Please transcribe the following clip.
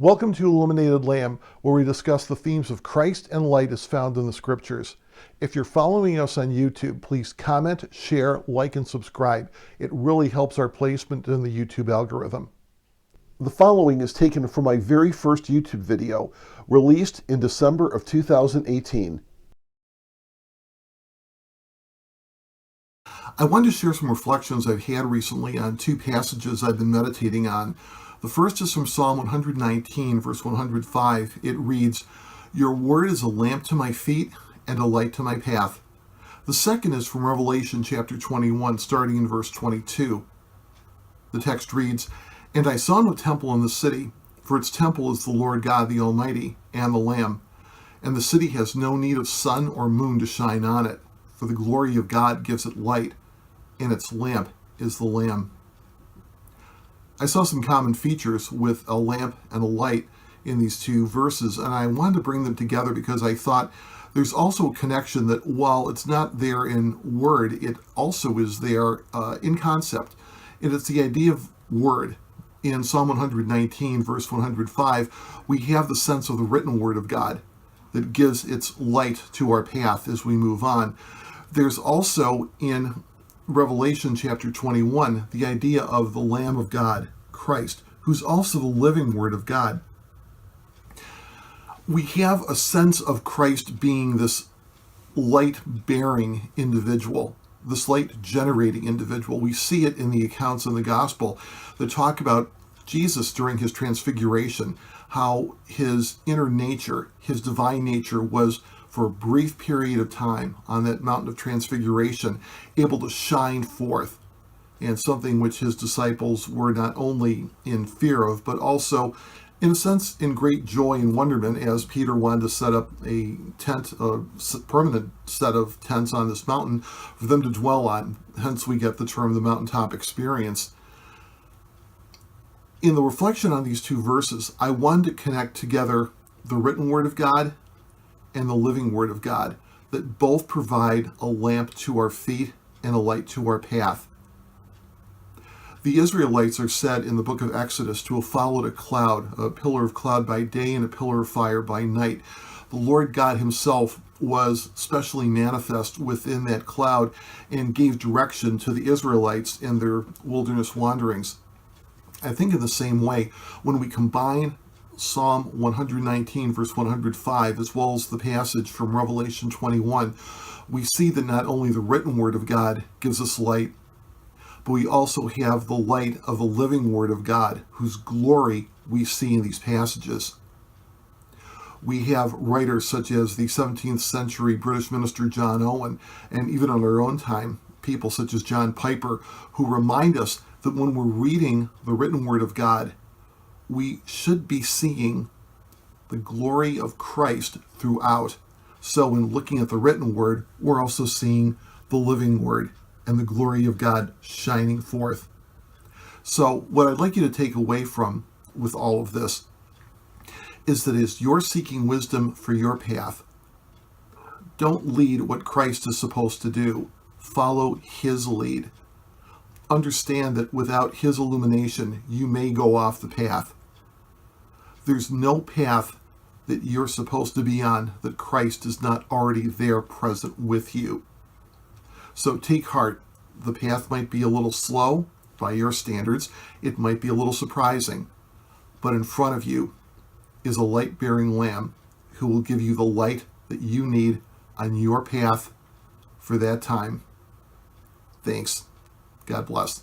Welcome to Illuminated Lamb, where we discuss the themes of Christ and light as found in the scriptures. If you're following us on YouTube, please comment, share, like, and subscribe. It really helps our placement in the YouTube algorithm. The following is taken from my very first YouTube video, released in December of 2018. I wanted to share some reflections I've had recently on two passages I've been meditating on. The first is from Psalm 119, verse 105. It reads, "Your word is a lamp to my feet and a light to my path." The second is from Revelation chapter 21, starting in verse 22. The text reads, "And I saw no temple in the city, for its temple is the Lord God the Almighty and the Lamb. And the city has no need of sun or moon to shine on it, for the glory of God gives it light, and its lamp is the Lamb." I saw some common features with a lamp and a light in these two verses, and I wanted to bring them together because I thought there's also a connection that while it's not there in word, it also is there in concept. And it's the idea of word. In Psalm 119, verse 105, we have the sense of the written word of God that gives its light to our path as we move on. There's also in Revelation chapter 21, the idea of the Lamb of God, Christ, who's also the living Word of God. We have a sense of Christ being this light-bearing individual, this light-generating individual. We see it in the accounts in the gospel that talk about Jesus during his transfiguration, how his inner nature, his divine nature, was for a brief period of time on that mountain of transfiguration, able to shine forth, and something which his disciples were not only in fear of, but also, in a sense, in great joy and wonderment, as Peter wanted to set up a tent, a permanent set of tents on this mountain for them to dwell on. Hence we get the term the mountaintop experience. In the reflection on these two verses, I wanted to connect together the written word of God and the living word of God, that both provide a lamp to our feet and a light to our path. The Israelites are said in the book of Exodus to have followed a cloud, a pillar of cloud by day and a pillar of fire by night. The Lord God himself was specially manifest within that cloud and gave direction to the Israelites in their wilderness wanderings. I think in the same way, when we combine Psalm 119, verse 105, as well as the passage from Revelation 21, we see that not only the written word of God gives us light, but we also have the light of the living word of God, whose glory we see in these passages. We have writers such as the 17th century British minister John Owen, and even in our own time, people such as John Piper, who remind us that when we're reading the written word of God, we should be seeing the glory of Christ throughout. So in looking at the written word, we're also seeing the living word and the glory of God shining forth. So what I'd like you to take away from with all of this is that as you're seeking wisdom for your path, don't lead what Christ is supposed to do. Follow his lead. Understand that without his illumination, you may go off the path. There's no path that you're supposed to be on that Christ is not already there present with you. So take heart. The path might be a little slow by your standards. It might be a little surprising. But in front of you is a light-bearing Lamb who will give you the light that you need on your path for that time. Thanks. God bless.